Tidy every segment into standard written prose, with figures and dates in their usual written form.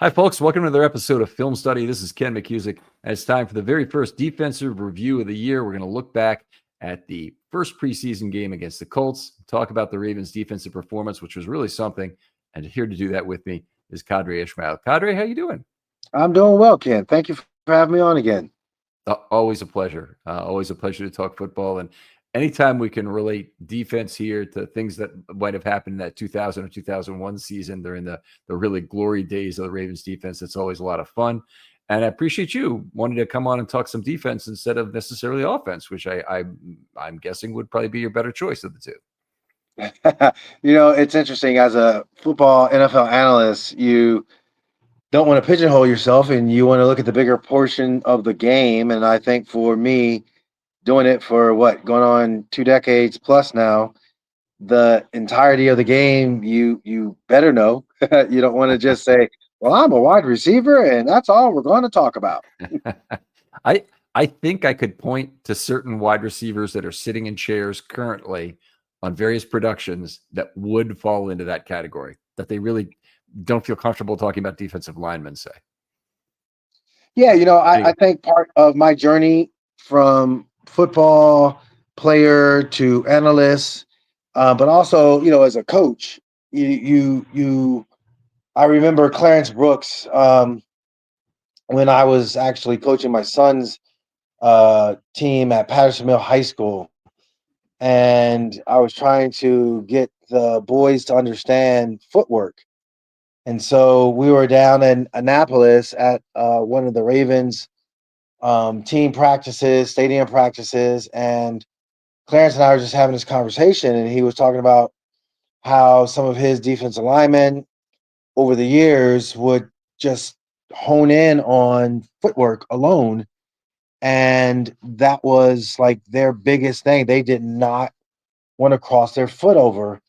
Hi, folks. Welcome to another episode of Film Study. This is Ken McKusick, and it's time for the very first defensive review of the year. We're going to look back at the first preseason game against the Colts, talk about the Ravens' defensive performance, which was really something. And here to do that with me is Qadry Ismail. Qadry, how you doing? I'm doing well, Ken. Thank you for having me on again. Always a pleasure. Always a pleasure to talk football. And anytime we can relate defense here to things that might have happened in that 2000 or 2001 season during the really glory days of the Ravens defense, it's always a lot of fun. And I appreciate you wanting to come on and talk some defense instead of necessarily offense, which I'm guessing would probably be your better choice of the two. It's interesting. As a football NFL analyst, you don't want to pigeonhole yourself and you want to look at the bigger portion of the game. And I think for me, doing it for going on 2 decades plus now, the entirety of the game, you better know. You don't want to just say, well, I'm a wide receiver and that's all we're going to talk about. I think I could point to certain wide receivers that are sitting in chairs currently on various productions that would fall into that category, that they really don't feel comfortable talking about defensive linemen, say. Yeah, I think part of my journey from football player to analyst, but also, as a coach, I remember Clarence Brooks when I was actually coaching my son's team at Pattersonville High School, and I was trying to get the boys to understand footwork. And so we were down in Annapolis at one of the Ravens team practices, stadium practices, and Clarence and I were just having this conversation, and he was talking about how some of his defensive linemen over the years would just hone in on footwork alone, and that was like their biggest thing. They did not want to cross their foot over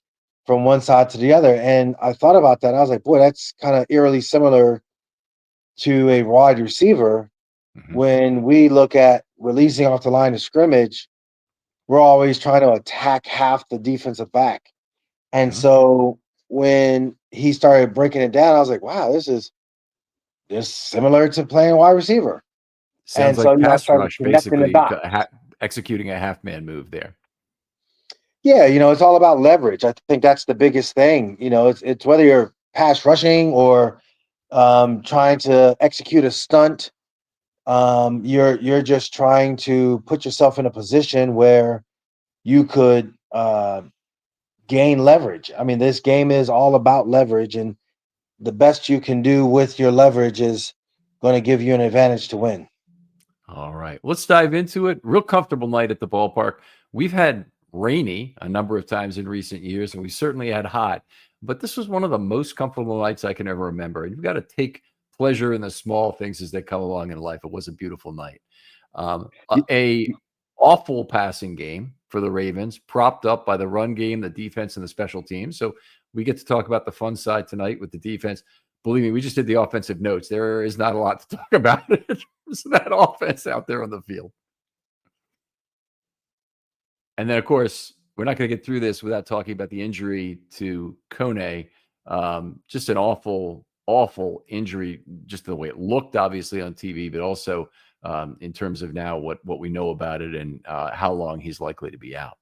from one side to the other. And I thought about that. I was like, boy, that's kind of eerily similar to a wide receiver. Mm-hmm. When we look at releasing off the line of scrimmage, we're always trying to attack half the defensive back. And so when he started breaking it down, I was like, wow, this is similar to playing wide receiver. Sounds And so, like I pass started rush, connecting the basically dots. executing a half-man move there. Yeah, it's all about leverage. I think that's the biggest thing. It's whether you're pass rushing or trying to execute a stunt. You're just trying to put yourself in a position where you could gain leverage. I mean, this game is all about leverage, and the best you can do with your leverage is going to give you an advantage to win. All right, let's dive into it. Real comfortable night at the ballpark. We've had rainy a number of times in recent years, and we certainly had hot, but this was one of the most comfortable nights I can ever remember. And you've got to take pleasure in the small things as they come along in life. It was a beautiful night. A awful passing game for the Ravens, propped up by the run game, the defense, and the special teams. So we get to talk about the fun side tonight with the defense. Believe me, we just did the offensive notes. There is not a lot to talk about in terms of that offense out there on the field. And then, of course, we're not going to get through this without talking about the injury to Kone. Just an awful, awful injury, just the way it looked, obviously, on TV, but also in terms of now what we know about it and how long he's likely to be out.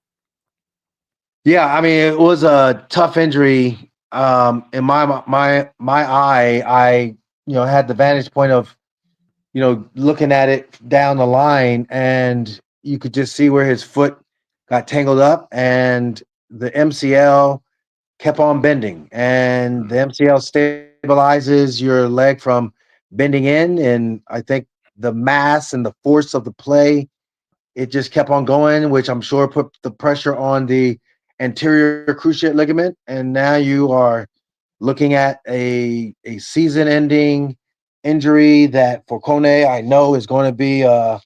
Yeah, I mean, it was a tough injury. In my eye, I had the vantage point of looking at it down the line, and you could just see where his foot got tangled up, and the MCL kept on bending, and the MCL stabilizes your leg from bending in, and I think the mass and the force of the play, it just kept on going, which I'm sure put the pressure on the anterior cruciate ligament, and now you are looking at a season-ending injury that for Kone I know is going to be a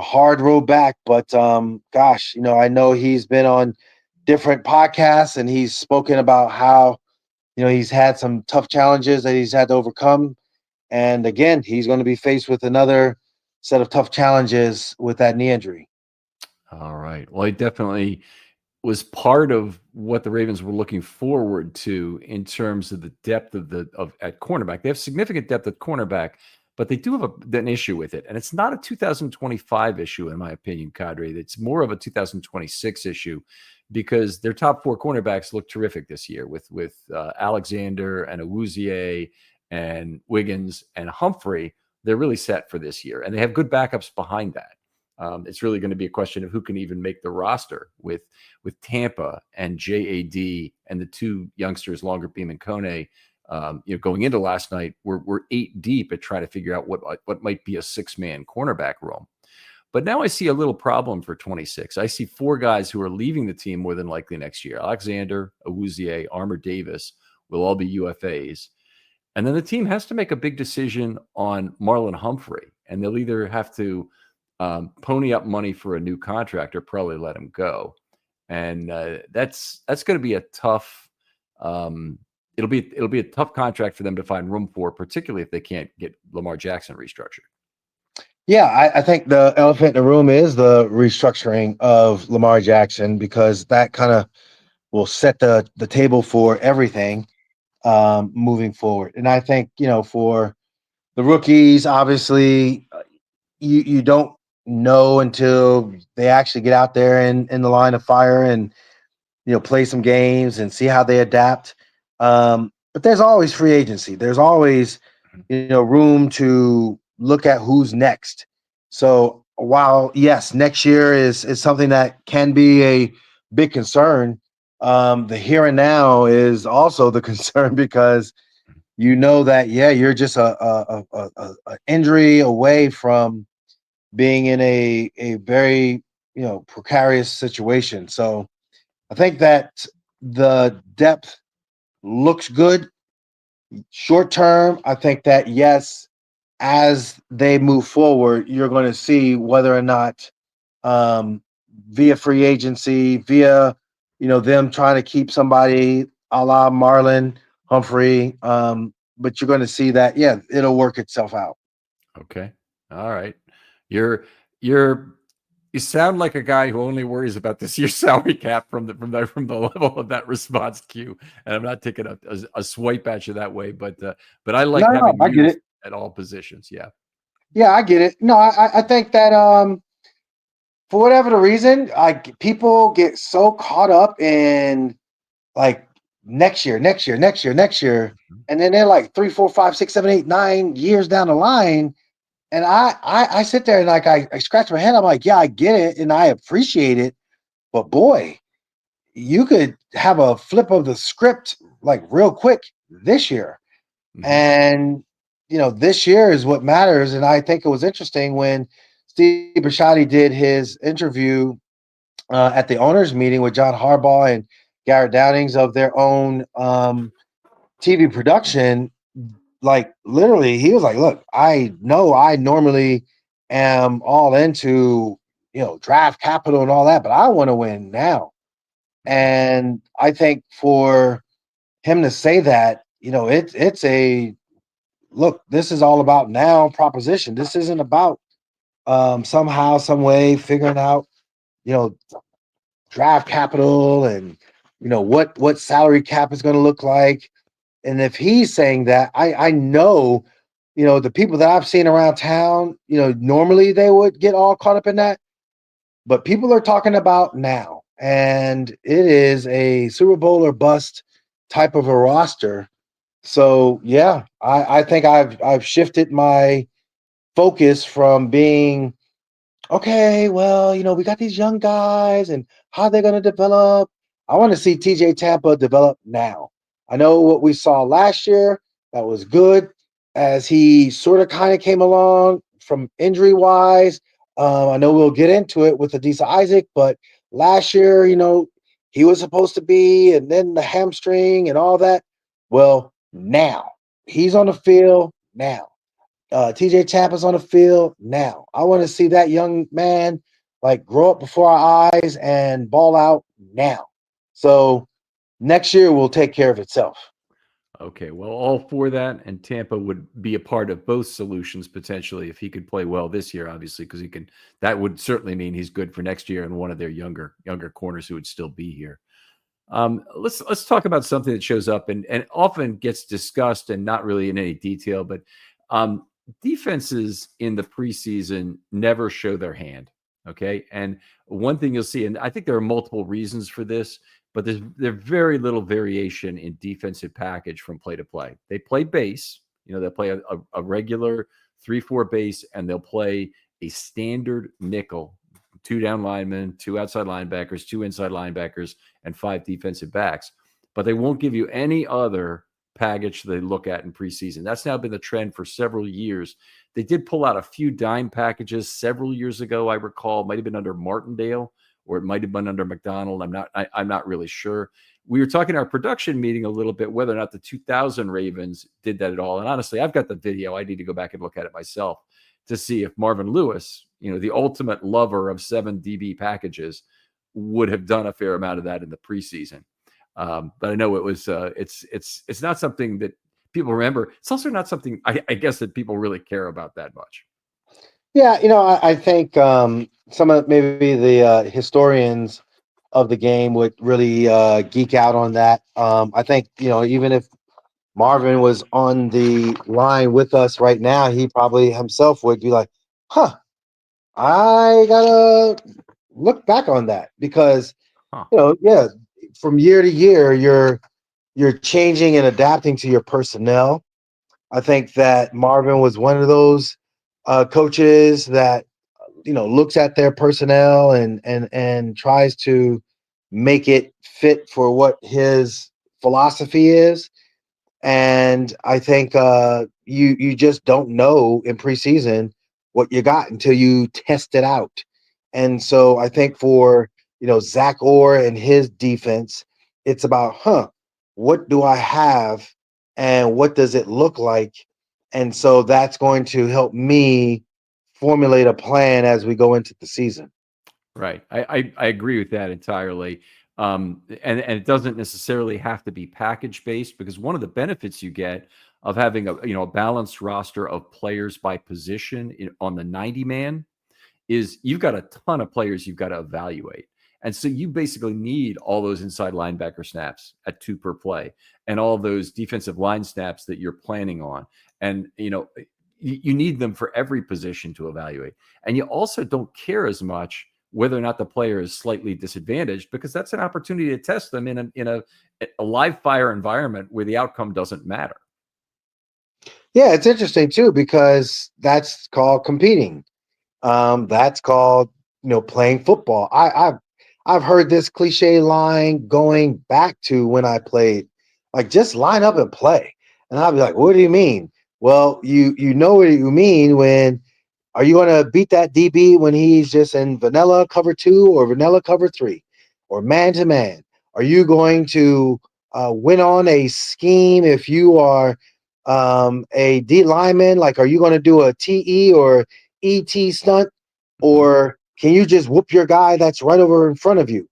hard road back. But gosh, I know he's been on different podcasts and he's spoken about how he's had some tough challenges that he's had to overcome, and again he's going to be faced with another set of tough challenges with that knee injury. All right. Well, he definitely was part of what the Ravens were looking forward to in terms of the depth of at cornerback. They have significant depth at cornerback, but they do have an issue with it. And it's not a 2025 issue, in my opinion, Qadry. It's more of a 2026 issue because their top 4 cornerbacks look terrific this year with Alexander and Awuzie and Wiggins and Humphrey. They're really set for this year, and they have good backups behind that. It's really going to be a question of who can even make the roster with Tampa and JAD and the 2 youngsters, Longer Beam and Kone. Going into last night, we're 8 deep at trying to figure out what might be a 6-man cornerback room. But now I see a little problem for 26. I see 4 guys who are leaving the team more than likely next year. Alexander, Awuzie, Armour Davis will all be UFAs. And then the team has to make a big decision on Marlon Humphrey, and they'll either have to pony up money for a new contract or probably let him go. And that's going to be a tough. It'll be a tough contract for them to find room for, particularly if they can't get Lamar Jackson restructured. Yeah, I think the elephant in the room is the restructuring of Lamar Jackson, because that kind of will set the table for everything moving forward. And I think, for the rookies, obviously, you don't know until they actually get out there in the line of fire and, play some games and see how they adapt. But there's always free agency. There's always, room to look at who's next. So while, yes, next year is something that can be a big concern, the here and now is also the concern, because that, you're just a injury away from being in a very, precarious situation. So I think that the depth looks good short term. I think that, yes, as they move forward, you're going to see whether or not via free agency, via, them trying to keep somebody a la Marlon Humphrey. But you're going to see that, it'll work itself out. Okay. All right. You sound like a guy who only worries about this year's salary cap from the level of that response queue. And I'm not taking a swipe at you that way, but I like having I get it at all positions. Yeah. Yeah, I get it. No, I think that for whatever the reason, people get so caught up in like next year, and then they're like 3, 4, 5, 6, 7, 8, 9 years down the line. And I sit there and I scratch my head. I'm like, yeah, I get it and I appreciate it, but boy, you could have a flip of the script like real quick this year. Mm-hmm. And this year is what matters. And I think it was interesting when Steve Bisciotti did his interview at the owners meeting with John Harbaugh and Garrett Downings of their own TV production. Like literally, he was like, look, I know I normally am all into, draft capital and all that, but I want to win now. And I think for him to say that, it's a look, this is all about now proposition. This isn't about somehow, some way figuring out, draft capital and, what salary cap is going to look like. And if he's saying that, I know, the people that I've seen around town, normally they would get all caught up in that. But people are talking about now. And it is a Super Bowl or bust type of a roster. So, yeah, I think I've shifted my focus from being, okay, well, we got these young guys and how they're going to develop. I want to see TJ Tampa develop now. I know what we saw last year. That was good as he sort of kind of came along from injury wise. I know we'll get into it with Adisa Isaac, but last year, he was supposed to be, and then the hamstring and all that. Well, now he's on the field now. TJ Tampa's on the field now. I want to see that young man like grow up before our eyes and ball out now. So next year will take care of itself. Okay, well, all for that, and Tampa would be a part of both solutions potentially if he could play well this year, obviously, because he can. That would certainly mean he's good for next year and one of their younger corners who would still be here. Let's talk about something that shows up and often gets discussed and not really in any detail, but um, defenses in the preseason never show their hand. Okay, and one thing you'll see, and I think there are multiple reasons for this, but there's very little variation in defensive package from play to play. They play base, they'll play a regular 3-4 base, and they'll play a standard nickel, 2 down linemen, 2 outside linebackers, 2 inside linebackers, and 5 defensive backs. But they won't give you any other package they look at in preseason. That's now been the trend for several years. They did pull out a few dime packages several years ago, I recall. It might have been under Martindale, or it might have been under McDonald. I'm not really sure. We were talking in our production meeting a little bit whether or not the 2000 Ravens did that at all. And honestly, I've got the video. I need to go back and look at it myself to see if Marvin Lewis, the ultimate lover of 7 DB packages, would have done a fair amount of that in the preseason. But I know it was it's not something that people remember. It's also not something I guess that people really care about that much. Yeah, I think some of maybe the historians of the game would really geek out on that. I think, even if Marvin was on the line with us right now, he probably himself would be like, huh, I gotta look back on that because, yeah, from year to year, you're changing and adapting to your personnel. I think that Marvin was one of those coaches that looks at their personnel and tries to make it fit for what his philosophy is. And I think you just don't know in preseason what you got until you test it out. And so I think for Zach Orr and his defense, it's about what do I have and what does it look like? And so that's going to help me formulate a plan as we go into the season. Right. I agree with that entirely. And it doesn't necessarily have to be package based, because one of the benefits you get of having a balanced roster of players by position on the 90 man is you've got a ton of players you've got to evaluate. And so you basically need all those inside linebacker snaps at 2 per play and all those defensive line snaps that you're planning on. And, you need them for every position to evaluate. And you also don't care as much whether or not the player is slightly disadvantaged, because that's an opportunity to test them in a live fire environment where the outcome doesn't matter. Yeah, it's interesting too, because that's called competing. That's called, playing football. I've heard this cliche line going back to when I played, like, just line up and play. And I'll be like, what do you mean? Well, you know what you mean when are you going to beat that DB when he's just in vanilla cover 2 or vanilla cover 3 or man to man? Are you going to win on a scheme if you are a D lineman? Like, are you going to do a TE or ET stunt, or can you just whoop your guy that's right over in front of you?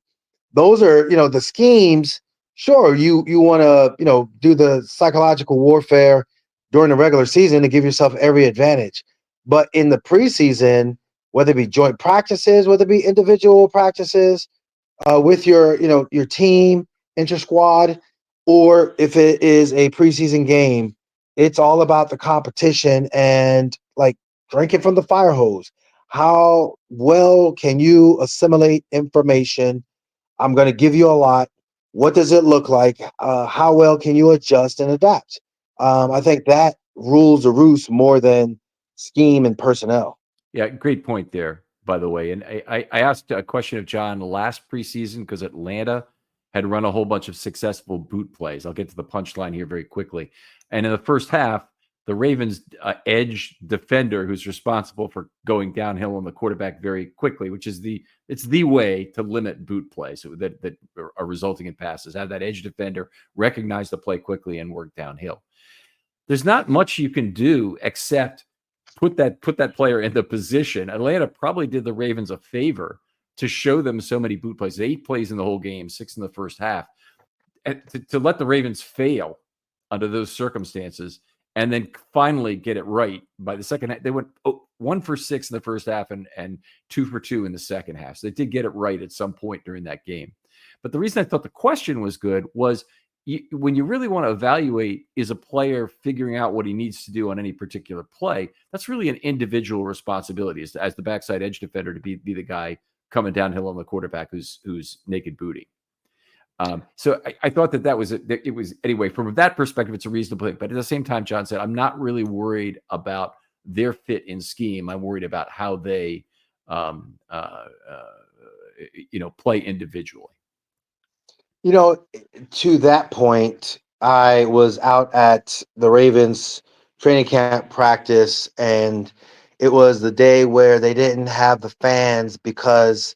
Those are, the schemes. Sure, you want to, do the psychological warfare during the regular season to give yourself every advantage. But in the preseason, whether it be joint practices, whether it be individual practices with your team, inter squad, or if it is a preseason game, it's all about the competition and, like, drinking from the fire hose. How well can you assimilate information? I'm going to give you a lot. What does it look like? How well can you adjust and adapt? I think that rules the roost more than scheme and personnel. Yeah, great point there, by the way. And I asked a question of John last preseason because Atlanta had run a whole bunch of successful boot plays. I'll get to the punchline here very quickly. And in the first half, the Ravens edge defender who's responsible for going downhill on the quarterback very quickly, which is it's the way to limit boot plays that are resulting in passes. Have that edge defender recognize the play quickly and work downhill. There's not much you can do except put that player in the position. Atlanta probably did the Ravens a favor to show them so many boot plays, 8 plays in the whole game, 6 in the first half, and to let the Ravens fail under those circumstances, and then finally get it right by the second half. They went 1 for 6 in the first half and 2 for 2 in the second half. So they did get it right at some point during that game. But the reason I thought the question was good was when you really want to evaluate, is a player figuring out what he needs to do on any particular play, that's really an individual responsibility as the backside edge defender to be the guy coming downhill on the quarterback who's naked booty. So I thought that was it was anyway, from that perspective, it's a reasonable play. But at the same time, John said, I'm not really worried about their fit in scheme. I'm worried about how they, play individually. To that point, I was out at the Ravens training camp practice, and it was the day where they didn't have the fans because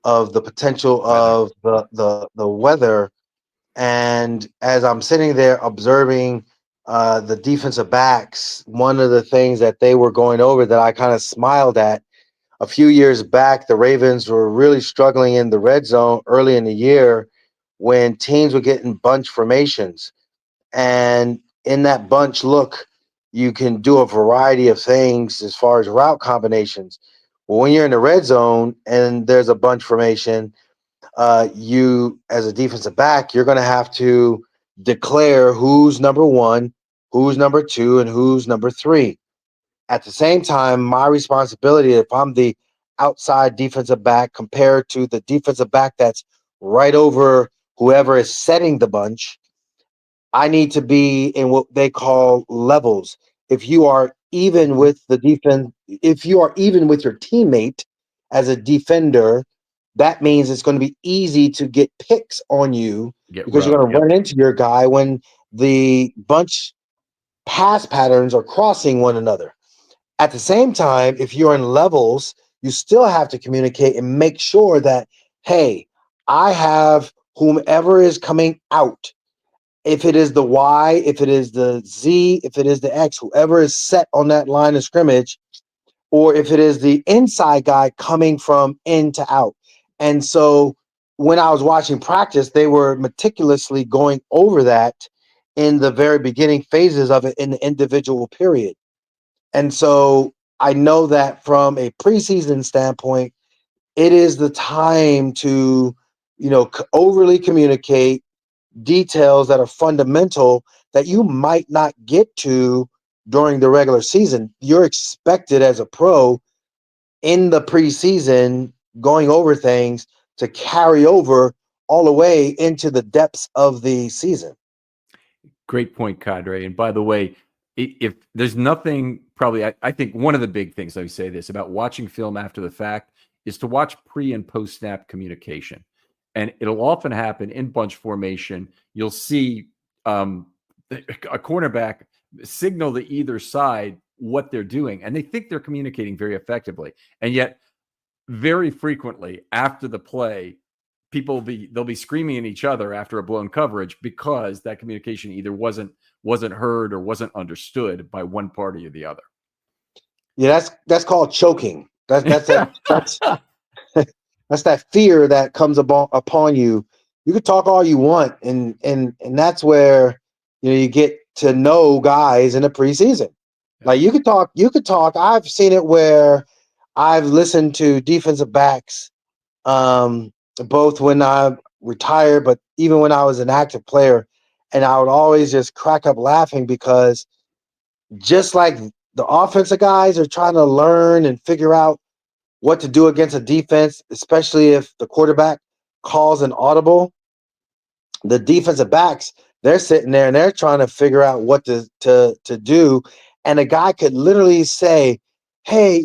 of the potential of the weather. And as I'm sitting there observing the defensive backs, one of the things that they were going over that I kind of smiled at, a few years back, the Ravens were really struggling in the red zone early in the year when teams were getting bunch formations. And in that bunch look, you can do a variety of things as far as route combinations. Well, when you're in the red zone and there's a bunch formation, you, as a defensive back, you're going to have to declare who's number 1, who's number 2, and who's number 3. At the same time, my responsibility, if I'm the outside defensive back compared to the defensive back that's right over whoever is setting the bunch, I need to be in what they call levels. If you are even with the defense, if you are even with your teammate as a defender, that means it's going to be easy to get picks on you because you're going to run into your guy when the bunch pass patterns are crossing one another. At the same time, if you're in levels, you still have to communicate and make sure that, hey, I have whomever is coming out. If it is the Y, if it is the Z, if it is the X, whoever is set on that line of scrimmage, or if it is the inside guy coming from in to out. And so when I was watching practice, they were meticulously going over that in the very beginning phases of it in the individual period. And so I know that from a preseason standpoint, it is the time to, overly communicate details that are fundamental that you might not get to during the regular season. You're expected as a pro in the preseason going over things to carry over all the way into the depths of the season. Great point, Qadry. And by the way, if there's nothing, probably, I think one of the big things, let me say this, about watching film after the fact is to watch pre and post snap communication. And it'll often happen in bunch formation. You'll see a cornerback signal to either side what they're doing, and they think they're communicating very effectively. And yet, very frequently after the play, they'll be screaming at each other after a blown coverage because that communication either wasn't heard or wasn't understood by one party or the other. Yeah, that's called choking. That's that fear that comes upon you. You can talk all you want, and that's where you get to know guys in the preseason. Like you could talk. I've seen it where I've listened to defensive backs, both when I retired, but even when I was an active player, and I would always just crack up laughing because just like the offensive guys are trying to learn and figure out what to do against a defense, especially if the quarterback calls an audible, the defensive backs, they're sitting there and they're trying to figure out what to do. And a guy could literally say, hey,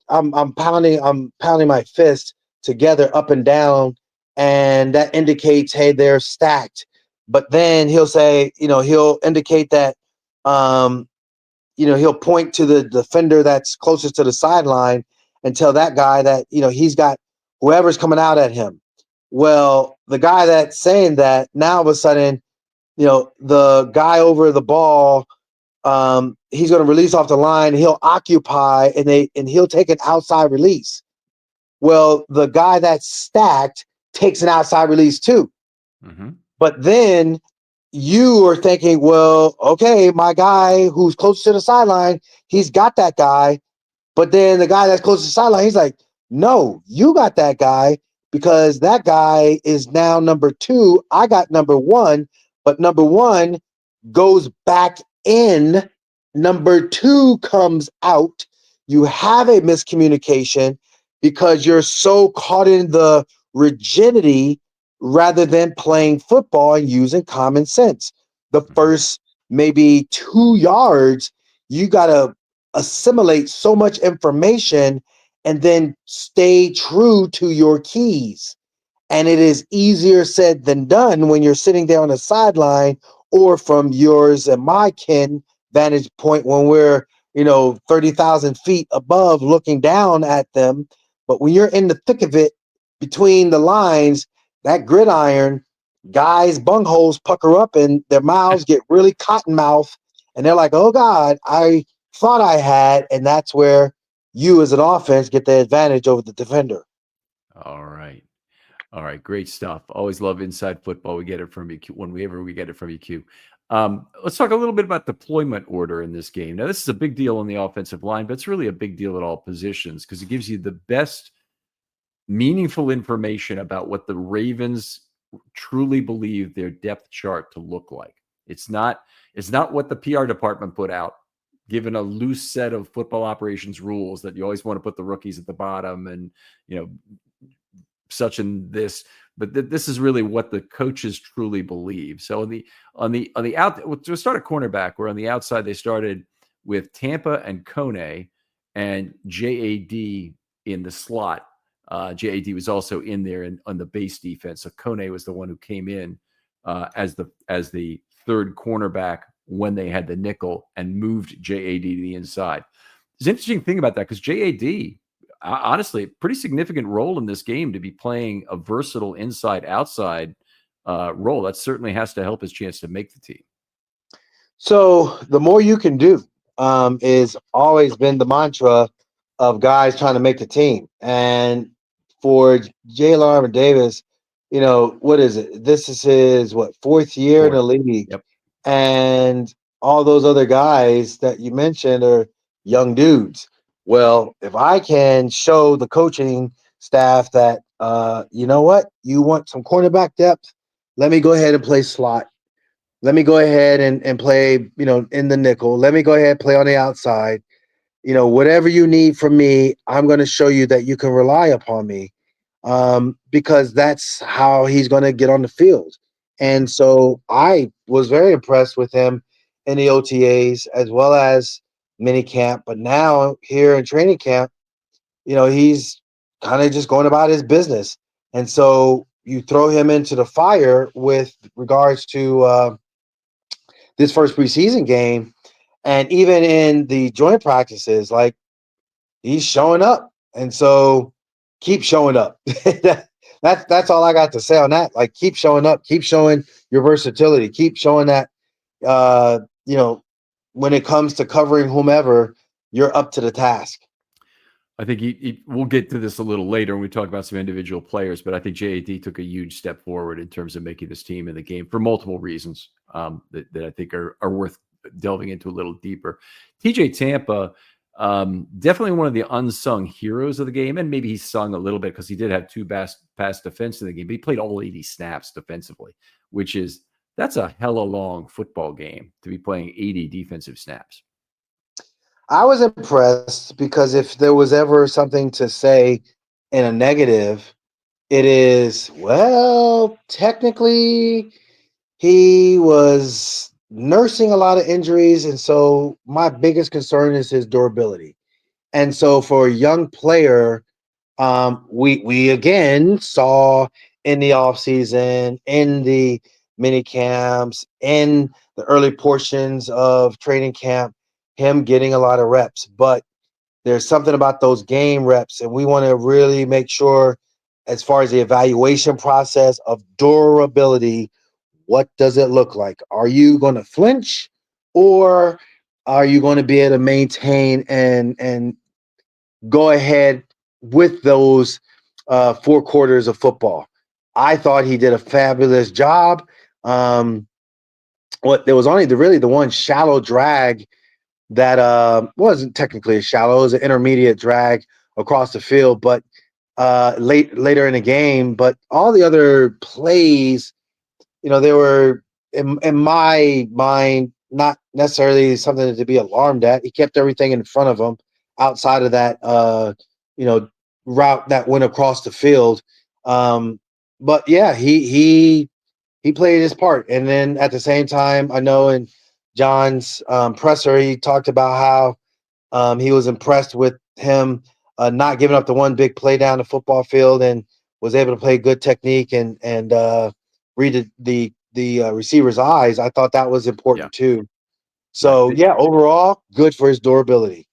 I'm pounding my fist together up and down, and that indicates, hey, they're stacked. But then he'll say, he'll indicate that he'll point to the defender that's closest to the sideline and tell that guy that, he's got whoever's coming out at him. Well, the guy that's saying that, now all of a sudden, the guy over the ball, he's going to release off the line. He'll occupy and he'll take an outside release. Well, the guy that's stacked takes an outside release too. Mm-hmm. But then you are thinking, well, okay, my guy who's close to the sideline, he's got that guy. But then the guy that's close to the sideline, he's like, no, you got that guy because that guy is now number 2. I got number 1, but number 1 goes back in. Number 2 comes out. You have a miscommunication because you're so caught in the rigidity rather than playing football and using common sense. The first maybe 2 yards, you got to assimilate so much information and then stay true to your keys. And it is easier said than done when you're sitting there on the sideline or from yours and my kin vantage point when we're, 30,000 feet above looking down at them. But when you're in the thick of it, between the lines, that gridiron, guys' bungholes pucker up and their mouths get really cotton mouth. And they're like, oh God, I thought I had. And that's where you as an offense get the advantage over the defender. All right. All right, great stuff. Always love inside football. We get it from you whenever we get it from you, Q. Let's talk a little bit about deployment order in this game. Now, this is a big deal on the offensive line, but it's really a big deal at all positions because it gives you the best meaningful information about what the Ravens truly believe their depth chart to look like. It's not what the PR department put out, given a loose set of football operations rules that you always want to put the rookies at the bottom and, such and this, but this is really what the coaches truly believe. So on the out to start a cornerback, where on the outside they started with Tampa and Kone and JAD in the slot. JAD was also in there on the base defense. So Kone was the one who came in as the third cornerback when they had the nickel and moved JAD to the inside. There's an interesting thing about that because JAD, honestly, pretty significant role in this game to be playing a versatile inside-outside role. That certainly has to help his chance to make the team. So the more you can do is always been the mantra of guys trying to make the team. And for Jalen Davis, what is it? This is his fourth year in the league. Yep. And all those other guys that you mentioned are young dudes. Well, if I can show the coaching staff that you know what, you want some cornerback depth, let me go ahead and play slot. Let me go ahead and play, in the nickel. Let me go ahead and play on the outside. Whatever you need from me, I'm going to show you that you can rely upon me because that's how he's going to get on the field. And so I was very impressed with him in the OTAs as well as mini camp. But now here in training camp, he's kind of just going about his business. And so you throw him into the fire with regards to this first preseason game, and even in the joint practices, like he's showing up, and so keep showing up. That's all I got to say on that. Like keep showing up, keep showing your versatility, keep showing that when it comes to covering whomever, you're up to the task. I think we'll get to this a little later when we talk about some individual players, but I think JAD took a huge step forward in terms of making this team in the game for multiple reasons that I think are worth delving into a little deeper. TJ Tampa, definitely one of the unsung heroes of the game, and maybe he's sung a little bit because he did have 2 pass defense in the game, but he played all 80 snaps defensively, that's a hella long football game to be playing 80 defensive snaps. I was impressed because if there was ever something to say in a negative, it is, well, technically he was nursing a lot of injuries. And so my biggest concern is his durability. And so for a young player, we again saw in the offseason, in the mini camps, in the early portions of training camp, him getting a lot of reps. But there's something about those game reps, and we want to really make sure, as far as the evaluation process of durability, what does it look like? Are you going to flinch, or are you going to be able to maintain and go ahead with those 4 quarters of football? I thought he did a fabulous job. there was only really the one shallow drag that wasn't technically a shallow, it was an intermediate drag across the field, but later in the game. But all the other plays, they were in my mind not necessarily something to be alarmed at. He kept everything in front of him outside of that you know route that went across the field. But yeah, he played his part. And then at the same time, I know in John's presser, he talked about how he was impressed with him not giving up the one big play down the football field, and was able to play good technique and read the receiver's eyes. I thought that was Yeah, important too. right. So yeah, overall, good for his durability.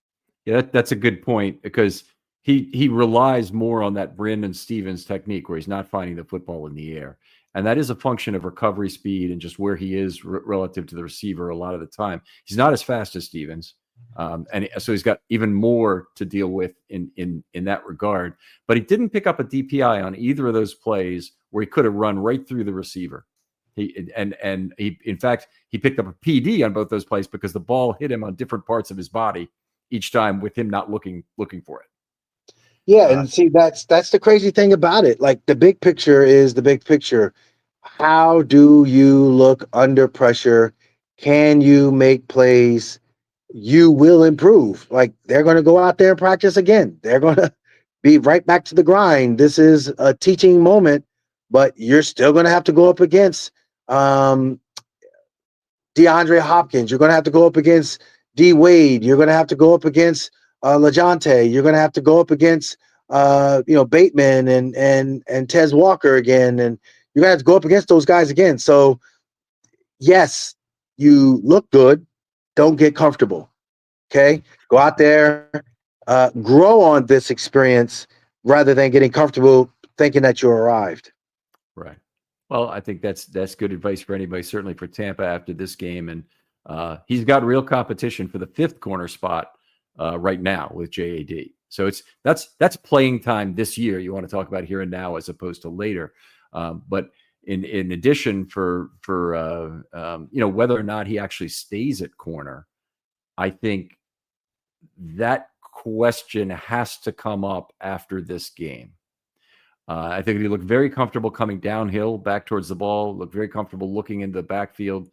Yeah, that's a good point because he relies more on that Brandon Stevens technique where he's not finding the football in the air, and that is a function of recovery speed and just where he is relative to the receiver. A lot of the time, he's not as fast as Stevens, and so he's got even more to deal with in that regard. But he didn't pick up a DPI on either of those plays where he could have run right through the receiver. He in fact he picked up a PD on both those plays because the ball hit him on different parts of his body each time with him not looking for it. Yeah, and see that's the crazy thing about it. Like the big picture is the big picture. How do you look under pressure? Can you make plays? You will improve. Like they're going to go out there and practice again. They're going to be right back to the grind. This is a teaching moment, but you're still going to have to go up against um, DeAndre Hopkins. You're going to have to go up against D Wade. You're going to have to go up against LaJonte. You're going to have to go up against Bateman and Tez Walker again, and you're going to have to go up against those guys again. So yes, you look good. Don't get comfortable. Okay, go out there, grow on this experience rather than getting comfortable thinking that you arrived. Right. Well, I think that's good advice for anybody, certainly for Tampa after this game. And he's got real competition for the fifth corner spot right now with JAD. So that's playing time this year. You want to talk about here and now as opposed to later. But in addition, for whether or not he actually stays at corner, I think that question has to come up after this game. I think he looked very comfortable coming downhill back towards the ball, looked very comfortable looking into the backfield.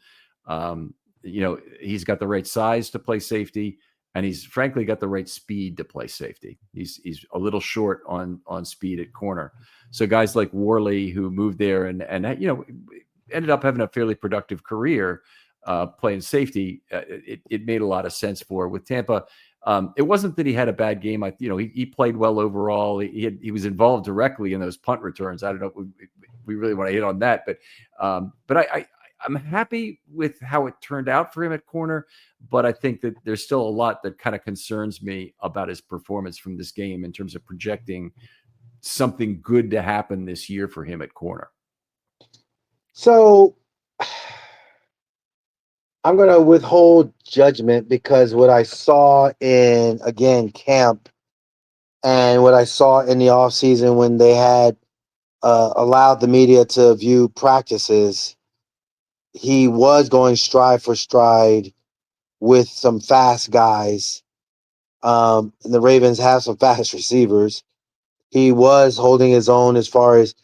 He's got the right size to play safety, and he's frankly got the right speed to play safety. He's a little short on speed at corner. So guys like Worley, who moved there and ended up having a fairly productive career playing safety, it made a lot of sense for with Tampa. It wasn't that he had a bad game. He played well overall. He was involved directly in those punt returns. I don't know if we really want to hit on that, but I'm happy with how it turned out for him at corner. But I think that there's still a lot that kind of concerns me about his performance from this game in terms of projecting something good to happen this year for him at corner. So I'm going to withhold judgment because what I saw in, again, camp and what I saw in the offseason when they had allowed the media to view practices, he was going stride for stride with some fast guys. And the Ravens have some fast receivers. He was holding his own as far as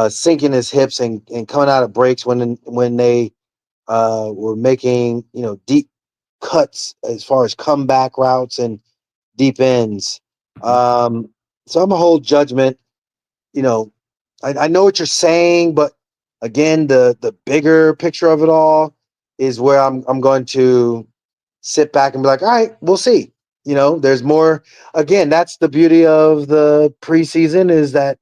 sinking his hips and coming out of breaks when they were making deep cuts as far as comeback routes and deep ends. So I'm gonna hold judgment. I know what you're saying, but again, the bigger picture of it all is where I'm going to sit back and be like, all right, we'll see. There's more. Again, that's the beauty of the preseason is that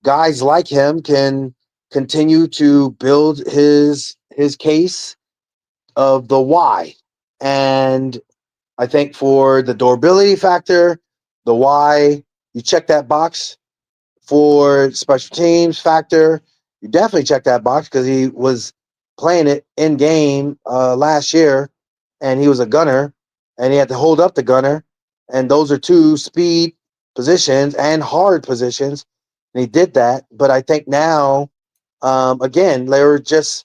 guys like him can continue to build his case of the why. And I think for the durability factor, the why, you check that box. For special teams factor, you definitely check that box because he was playing it in game last year, and he was a gunner, and he had to hold up the gunner, and those are two speed positions and hard positions, and he did that. But I think now, again, they were just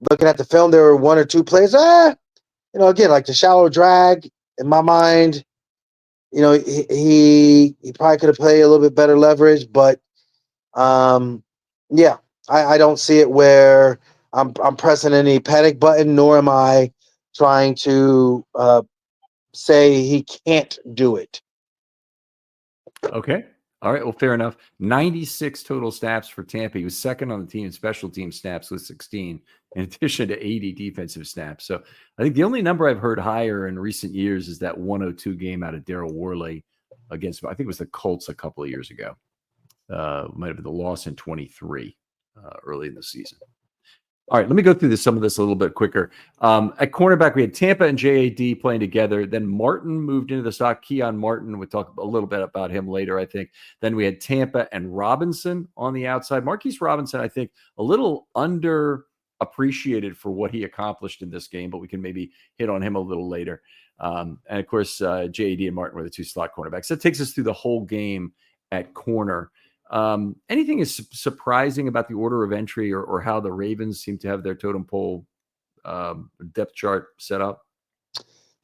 looking at the film, there were one or two plays. Again, like the shallow drag in my mind. He probably could have played a little bit better leverage, but yeah, I don't see it where I'm pressing any panic button, nor am I trying to say he can't do it. Okay. All right. Well, fair enough. 96 total snaps for Tampa. He was second on the team in special team snaps with 16, in addition to 80 defensive snaps. So I think the only number I've heard higher in recent years is that 102 game out of Darryl Worley against, I think it was the Colts a couple of years ago. Might have been the loss in 23 early in the season. All right, let me go through some of this a little bit quicker. At cornerback, we had Tampa and JAD playing together. Then Martin moved into the stock. Keon Martin, we'll talk a little bit about him later, I think. Then we had Tampa and Robinson on the outside. Marquise Robinson, I think, a little underappreciated for what he accomplished in this game, but we can maybe hit on him a little later. And, of course, JAD and Martin were the two slot cornerbacks. That takes us through the whole game at corner. Anything is surprising about the order of entry or how the Ravens seem to have their totem pole depth chart set up?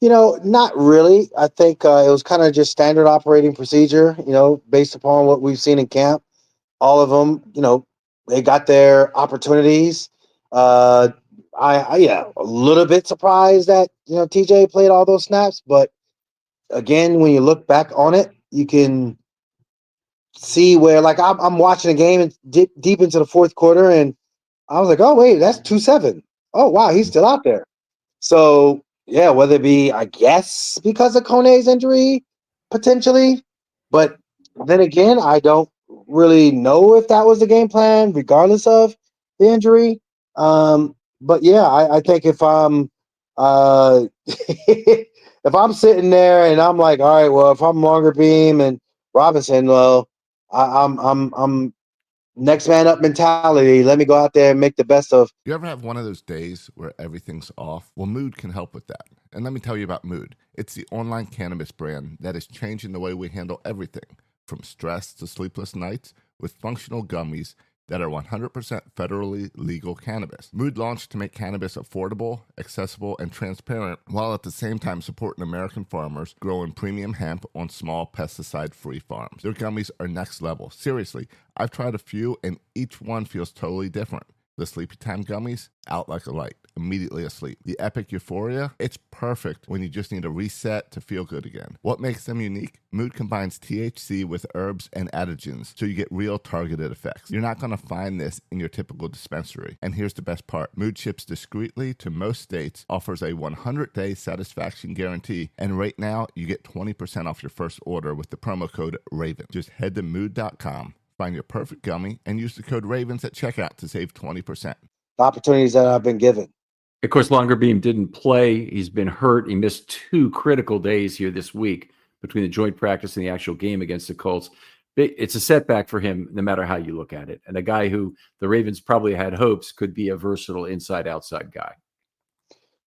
Not really. I think it was kind of just standard operating procedure, based upon what we've seen in camp. All of them, they got their opportunities. A little bit surprised that, TJ played all those snaps. But again, when you look back on it, you can see where, like, I'm watching a game and deep into the fourth quarter, and I was like, oh, wait, that's 2-7. Oh, wow, he's still out there. So, yeah, whether it be, I guess, because of Kone's injury, potentially. But then again, I don't really know if that was the game plan, regardless of the injury. But, yeah, I think if I'm if I'm sitting there and I'm like, all right, well, if I'm longer beam and Robinson, well, I'm next man up mentality. Let me go out there and make the best of. You ever have one of those days where everything's off? Well, Mood can help with that. And let me tell you about Mood. It's the online cannabis brand that is changing the way we handle everything, from stress to sleepless nights, with functional gummies that are 100% federally legal cannabis. Mood launched to make cannabis affordable, accessible, and transparent, while at the same time supporting American farmers growing premium hemp on small pesticide-free farms. Their gummies are next level. Seriously, I've tried a few, and each one feels totally different. The Sleepy Time gummies, out like a light, immediately asleep. The Epic Euphoria, it's perfect when you just need a reset to feel good again. What makes them unique? Mood combines THC with herbs and adaptogens, so you get real targeted effects. You're not going to find this in your typical dispensary. And here's the best part. Mood ships discreetly to most states, offers a 100-day satisfaction guarantee, and right now you get 20% off your first order with the promo code RAVEN. Just head to mood.com. Find your perfect gummy and use the code RAVENS at checkout to save 20%. The opportunities that I've been given. Of course, Longer Beam didn't play. He's been hurt. He missed 2 critical days here this week between the joint practice and the actual game against the Colts. It's a setback for him, no matter how you look at it. And a guy who the Ravens probably had hopes could be a versatile inside-outside guy.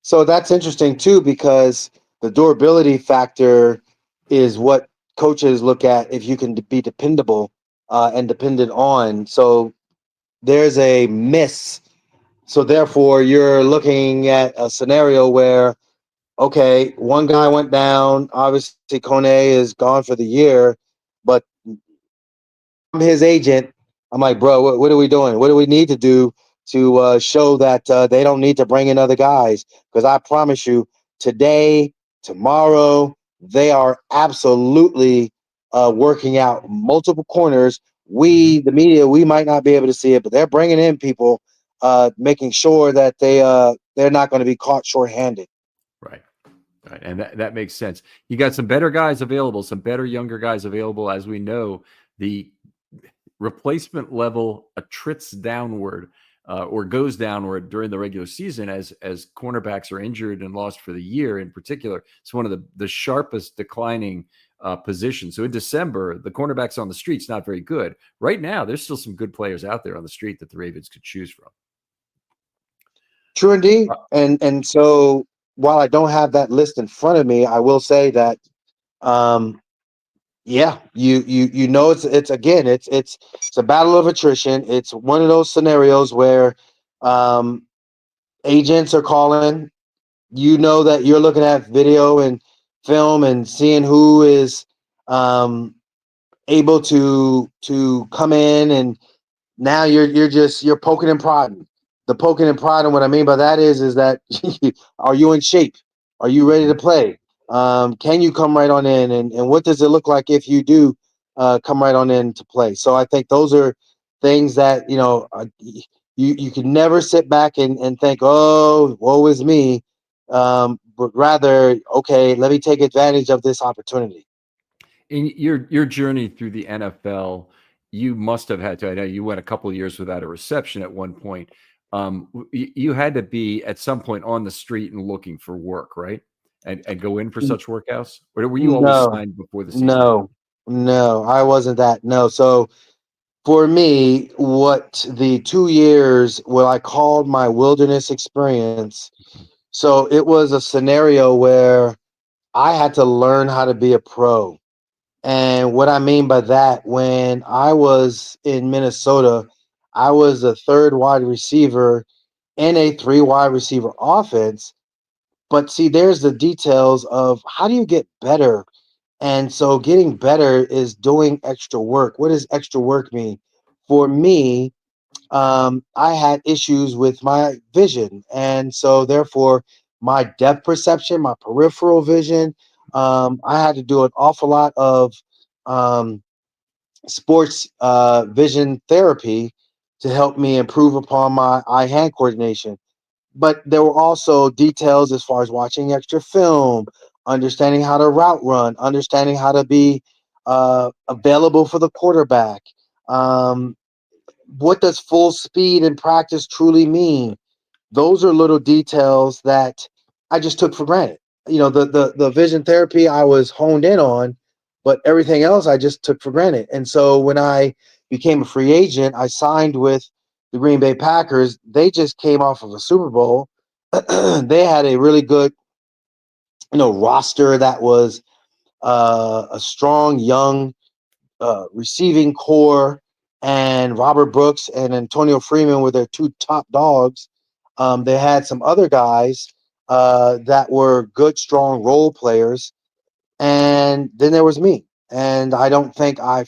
So that's interesting, too, because the durability factor is what coaches look at if you can be dependable and dependent on. So there's a miss. So therefore, you're looking at a scenario where, okay, one guy went down. Obviously, Kone is gone for the year, but I'm his agent. I'm like, bro, what are we doing? What do we need to do to show that they don't need to bring in other guys? Because I promise you, today, tomorrow, they are absolutely working out multiple corners. We, the media, we might not be able to see it, but they're bringing in people, making sure that they're not going to be caught shorthanded. Right. Right. And that makes sense. You got some better guys available, some better younger guys available. As we know, the replacement level attrits downward or goes downward during the regular season as cornerbacks are injured and lost for the year in particular. It's one of the sharpest declining positions. So in December, the cornerbacks on the street's not very good. Right now, there's still some good players out there on the street that the Ravens could choose from. True indeed. And so while I don't have that list in front of me, I will say that yeah, you know it's again it's a battle of attrition. It's one of those scenarios where agents are calling. You know that you're looking at video and film and seeing who is able to come in, and now you're poking and prodding. The poking and prodding, what I mean by that is that are you in shape? Are you ready to play? Can you come right on in? And what does it look like if you do come right on in to play? So I think those are things that, you can never sit back and think, oh, woe is me. But rather, okay, let me take advantage of this opportunity. In your journey through the NFL, you must have had to. I know you went a couple of years without a reception at one point. You had to be at some point on the street and looking for work, right? And go in for such workouts, or were you always No, signed before the season? no, I wasn't that. No. So for me, what the 2 years what I called my wilderness experience. So it was a scenario where I had to learn how to be a pro. And what I mean by that, when I was in Minnesota, I was a third wide receiver in a three wide receiver offense. But see, there's the details of how do you get better. And so getting better is doing extra work. What does extra work mean? For me, I had issues with my vision. And so therefore, my depth perception, my peripheral vision, I had to do an awful lot of um, sports vision therapy to help me improve upon my eye hand coordination. But there were also details as far as watching extra film, understanding how to route run, understanding how to be available for the quarterback. Um, what does full speed in practice truly mean? Those are little details that I just took for granted. The vision therapy I was honed in on, but everything else I just took for granted. And so when I became a free agent, I signed with the Green Bay Packers. They just came off of a Super Bowl. They had a really good, roster that was a strong young receiving core, and Robert Brooks and Antonio Freeman were their two top dogs. They had some other guys that were good, strong role players. And then there was me. And I don't think I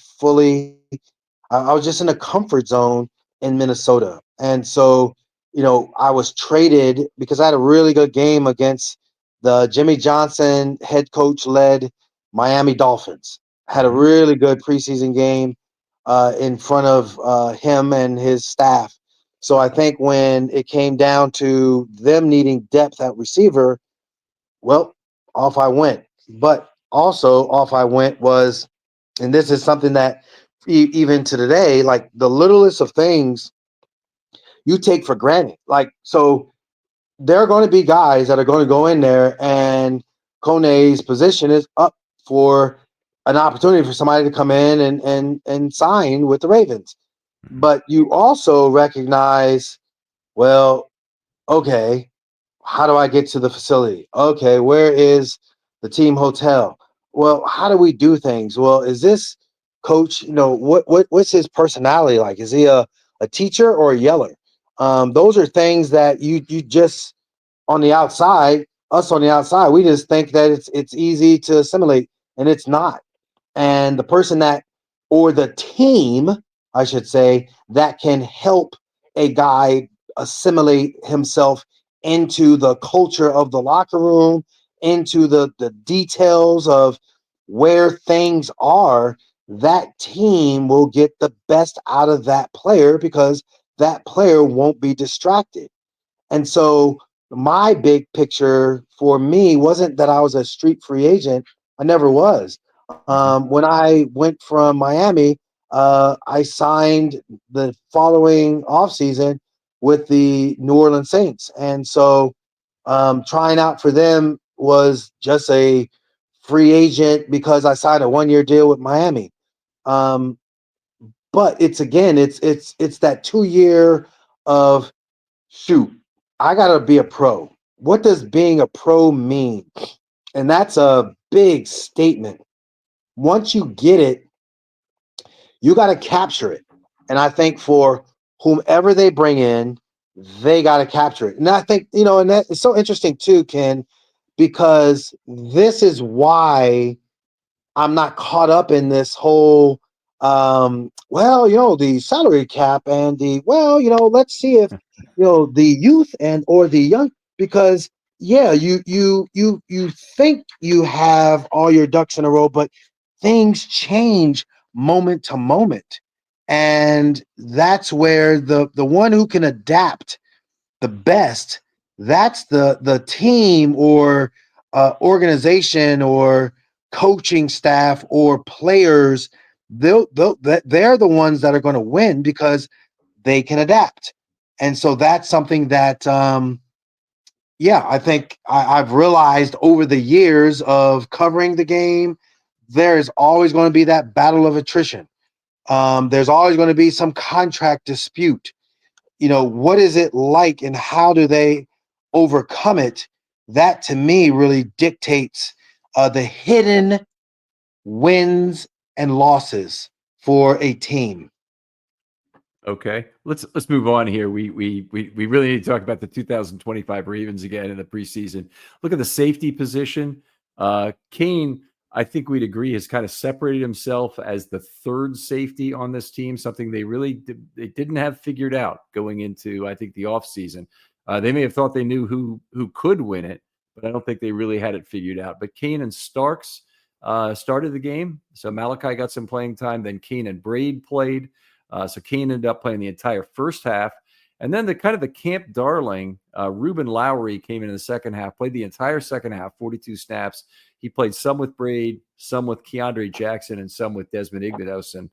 was just in a comfort zone in Minnesota. And so, I was traded because I had a really good game against the Jimmy Johnson head coach led Miami Dolphins. Had a really good preseason game in front of him and his staff. So I think when it came down to them needing depth at receiver, well, off I went. But also off I went was, and this is something that even to today, like the littlest of things you take for granted. Like, so there are going to be guys that are going to go in there, and Kone's position is up for an opportunity for somebody to come in and sign with the Ravens. But you also recognize, well, okay, how do I get to the facility? Okay, where is the team hotel? Well, how do we do things? Well, is this coach, what's his personality like? Is he a teacher or a yeller? Those are things that you just on the outside, us on the outside, we just think that it's easy to assimilate, and it's not. And the person that, or the team, I should say, that can help a guy assimilate himself into the culture of the locker room, into the details of where things are, that team will get the best out of that player because that player won't be distracted. And so my big picture for me wasn't that I was a street free agent. I never was. When I went from Miami, I signed the following offseason with the New Orleans Saints. And so trying out for them was just a free agent because I signed a 1 year deal with Miami. Um, but it's that 2 year of shoot, I gotta be a pro. What does being a pro mean? And that's a big statement. Once you get it, you got to capture it. And I think for whomever they bring in, they got to capture it. And I think, and that is so interesting too, Ken, because this is why I'm not caught up in this whole, the salary cap and let's see if, the youth or the young, because you think you have all your ducks in a row, but things change moment to moment. And that's where the one who can adapt the best, that's the team or organization or coaching staff or players. They're the ones that are going to win because they can adapt. And so that's something that I think I've realized over the years of covering the game. There's always going to be that battle of attrition. There's always going to be some contract dispute. What is it like and how do they overcome it? That to me really dictates the hidden wins and losses for a team. Okay, let's move on here. We really need to talk about the 2025 Ravens again in the preseason. Look at the safety position. Kane, I think we'd agree, has kind of separated himself as the third safety on this team, something they didn't have figured out going into, I think, the offseason. They may have thought they knew who could win it, but I don't think they really had it figured out. But Kane and Starks started the game. So Malachi got some playing time. Then Kane and Braid played. So Kane ended up playing the entire first half. And then the camp darling, Ruben Lowry, came in the second half, played the entire second half, 42 snaps. He played some with Braid, some with Keandre Jackson, and some with Desmond Ignados. And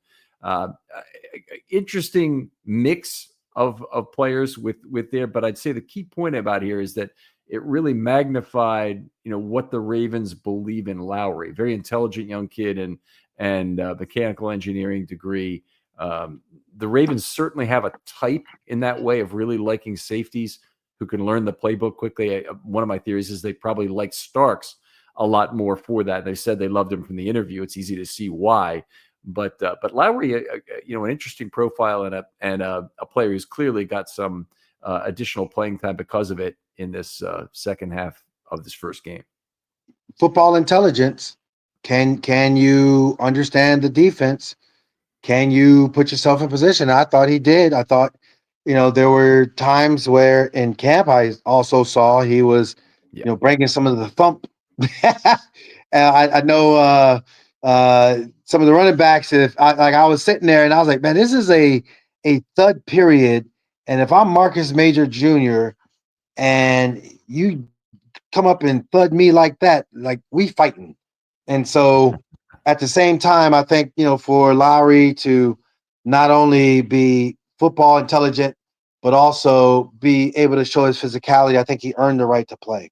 interesting mix of players with there. But I'd say the key point about here is that it really magnified, what the Ravens believe in Lowry. Very intelligent young kid and mechanical engineering degree. The Ravens certainly have a type in that way of really liking safeties who can learn the playbook quickly. One of my theories is they probably like Starks a lot more for that. They said they loved him from the interview. It's easy to see why. But Lowry, an interesting profile and a player who's clearly got some additional playing time because of it in this second half of this first game. Football intelligence. Can you understand the defense? Can you put yourself in position? I thought he did. I thought, there were times where in camp I also saw he was, bringing some of the thump. I know some of the running backs. If I was sitting there and I was like, man, this is a thud period, and if I'm Marcus Major Jr. and you come up and thud me like that, like we fighting. And so at the same time, I think, for Lowry to not only be football intelligent, but also be able to show his physicality, I think he earned the right to play.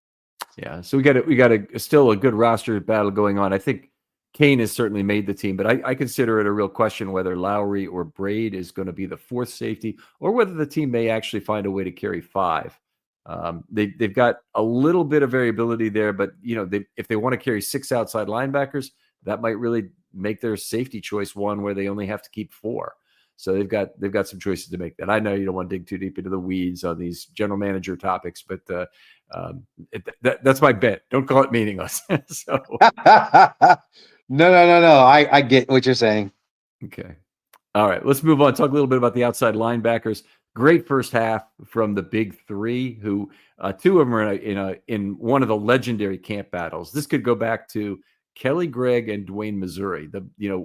Yeah. So we got still a good roster battle going on. I think Kane has certainly made the team, but I consider it a real question whether Lowry or Braid is going to be the fourth safety or whether the team may actually find a way to carry five. They've got a little bit of variability there, but if they want to carry six outside linebackers, that might really make their safety choice one where they only have to keep four. So they've got some choices to make. That I know you don't want to dig too deep into the weeds on these general manager topics, but that's my bet. Don't call it meaningless. So no. I get what you're saying. Okay. All right, let's move on. Talk a little bit about the outside linebackers. Great first half from the big three, who two of them are in one of the legendary camp battles. This could go back to Kelly Gregg and Dwayne Missouri,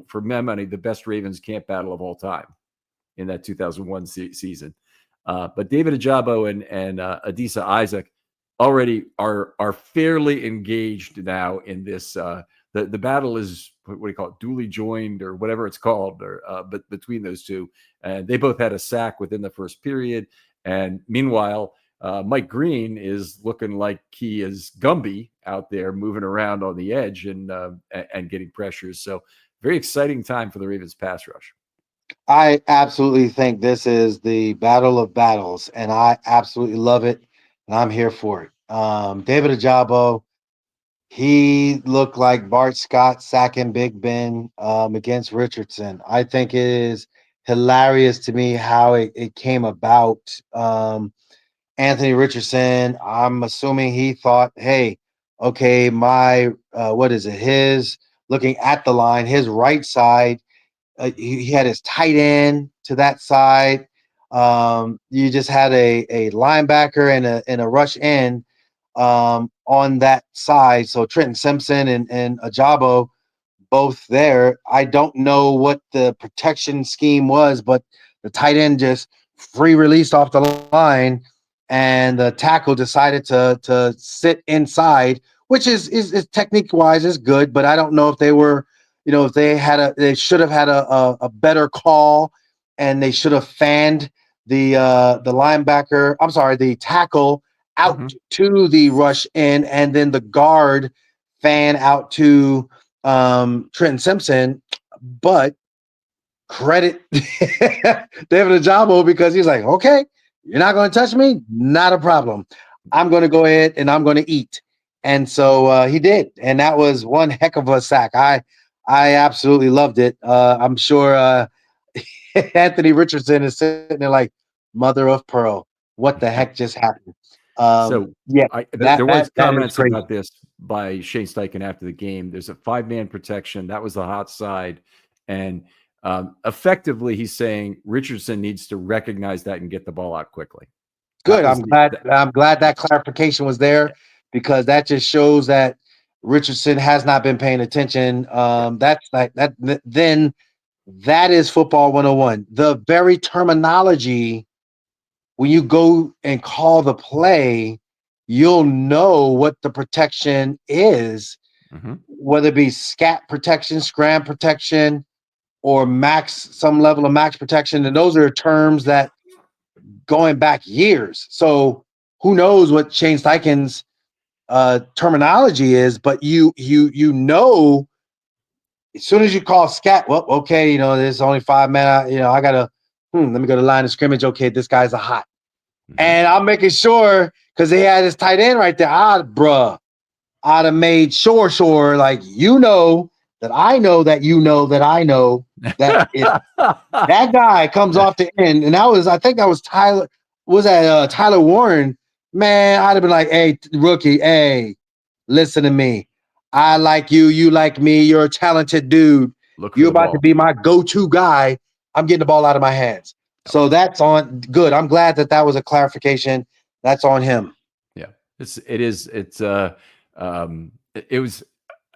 for my money, the best Ravens camp battle of all time in that 2001 season. But David Ajabo and Adisa Isaac already are fairly engaged now in this. The battle is, what do you call it, duly joined or whatever it's called, but between those two, and they both had a sack within the first period. And meanwhile, Mike Green is looking like he is Gumby out there moving around on the edge and getting pressures. So very exciting time for the Ravens pass rush. I absolutely think this is the battle of battles, and I absolutely love it, and I'm here for it. David Ajabo, he looked like Bart Scott sacking Big Ben against Richardson. I think it is hilarious to me how it came about. Anthony Richardson, I'm assuming he thought, hey, okay, my what is it? His looking at the line, his right side, he had his tight end to that side. You just had a linebacker and a rush end on that side. So Trenton Simpson and Ajabo both there. I don't know what the protection scheme was, but the tight end just free released off the line, and the tackle decided to sit inside, which is technique wise is good, but I don't know if they were, if they should have had a better call, and they should have fanned the linebacker. I'm sorry, the tackle out to the rush in, and then the guard fan out to Trenton Simpson, but credit David Ajabo because he's like, okay, you're not going to touch me, not a problem. I'm going to go ahead and I'm going to eat, and so he did, and that was one heck of a sack. I absolutely loved it. I'm sure Anthony Richardson is sitting there like, mother of pearl, what the heck just happened? So Yeah, there was that is comments crazy. about this by Shane Steichen after the game. There's a 5-man protection. That was the hot side. And effectively, he's saying Richardson needs to recognize that and get the ball out quickly. Good. I'm glad that clarification was there, because that just shows that Richardson has not been paying attention. That's like that. Then that is football 101. The very terminology, when you go and call the play, you'll know what the protection is, whether it be scat protection, scram protection, or some level of max protection. And those are terms that going back years. So who knows what Shane Steichen's terminology is, but you know, as soon as you call scat, well, okay, there's only 5 men. I gotta let me go to line of scrimmage. Okay, this guy's a hot. And I'm making sure, because they had his tight end right there. I'd have made sure, like, that I know that that I know that if that guy comes off the end, and I think that was Tyler. Was that Tyler Warren? Man, I'd have been like, hey, rookie, hey, listen to me. I like you. You like me. You're a talented dude. You're about to be my go-to guy. I'm getting the ball out of my hands. So that's on good. I'm glad that was a clarification. That's on him. Yeah, it was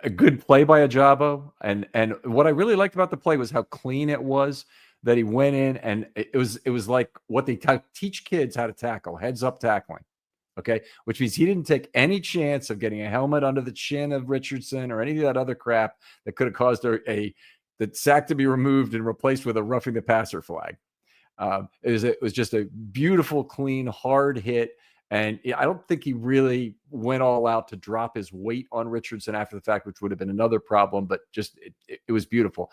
a good play by Ajabo, and what I really liked about the play was how clean it was, that he went in, and it was like what they teach kids how to tackle, heads up tackling. Okay, which means he didn't take any chance of getting a helmet under the chin of Richardson or any of that other crap that could have caused the sack to be removed and replaced with a roughing the passer flag. It was just a beautiful, clean, hard hit. And I don't think he really went all out to drop his weight on Richardson after the fact, which would have been another problem, but just it was beautiful.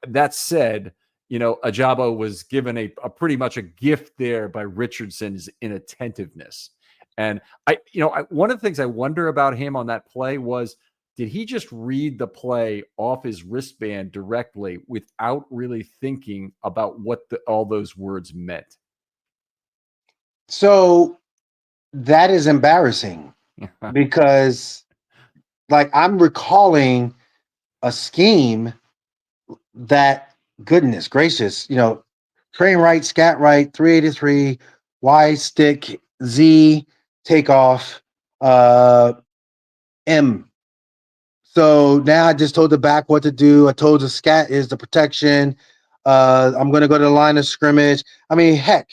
That said, Ajabo was given a pretty much a gift there by Richardson's inattentiveness. And one of the things I wonder about him on that play was, did he just read the play off his wristband directly without really thinking about what all those words meant? So that is embarrassing because, like, I'm recalling a scheme that, goodness gracious, train right, scat right, 383, Y stick, Z, takeoff, M. So now I just told the back what to do. I told the scat is the protection. I'm going to go to the line of scrimmage. I mean, heck,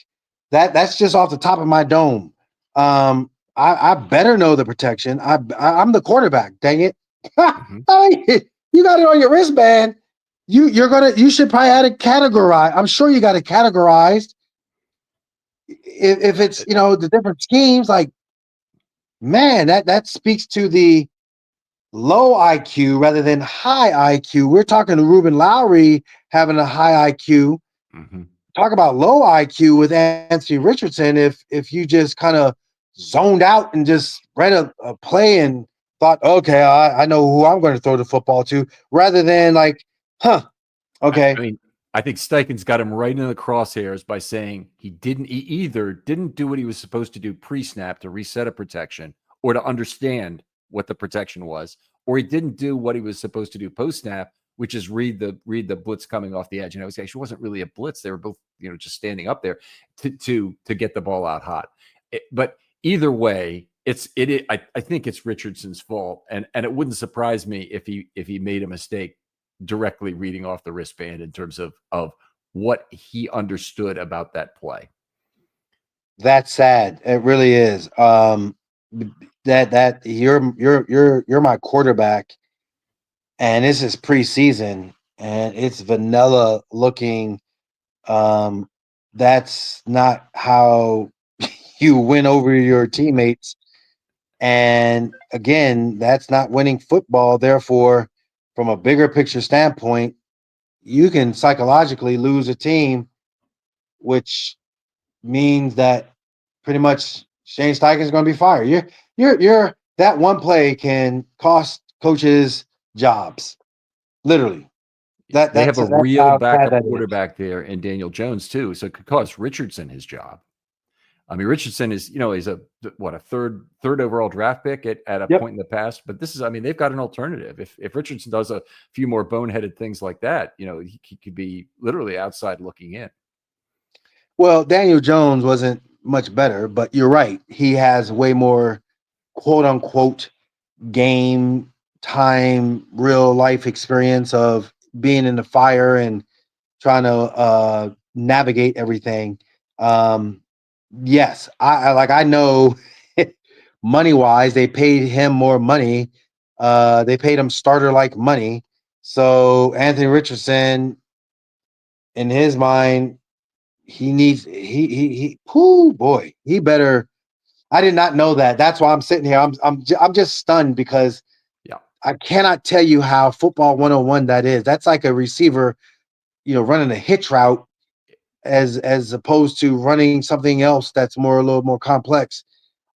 that's just off the top of my dome. I better know the protection. I'm the quarterback. Dang it! You got it on your wristband. You should probably have it categorized. I'm sure you got it categorized. If it's the different schemes, like, man, that speaks to the low IQ rather than high IQ. We're talking to Ruben Lowry having a high IQ. Talk about low IQ with Anthony Richardson. If you just kind of zoned out and just read a play and thought, okay, I know who I'm going to throw the football to, rather than like, okay. I mean, I think Steichen's got him right in the crosshairs by saying he either didn't do what he was supposed to do pre-snap to reset a protection or to understand what the protection was, or he didn't do what he was supposed to do post-snap, which is read the blitz coming off the edge. And it actually wasn't really a blitz. They were both, just standing up there to get the ball out hot. But either way, I think it's Richardson's fault. And it wouldn't surprise me if he made a mistake directly reading off the wristband in terms of what he understood about that play. That's sad. It really is. That you're my quarterback, and this is preseason, and it's vanilla looking. That's not how you win over your teammates. And again, that's not winning football. Therefore, from a bigger picture standpoint, you can psychologically lose a team, which means that pretty much Shane Steichen is going to be fired. You're that one play can cost coaches jobs, literally. They have a real backup is. quarterback there in Daniel Jones too, so it could cost Richardson his job. I mean, Richardson is, he's a third overall draft pick at a point in the past. But this is, they've got an alternative. If Richardson does a few more boneheaded things like that, he could be literally outside looking in. Well, Daniel Jones wasn't much better, but you're right. He has way more quote unquote game time, real life experience of being in the fire and trying to navigate everything. Yes, I know money wise, they paid him more money. They paid him starter like money. So Anthony Richardson, in his mind, he boy, he better. I did not know that. That's why I'm sitting here. I'm just stunned because I cannot tell you how football 101 that is. That's like a receiver, running a hitch route as opposed to running something else that's a little more complex,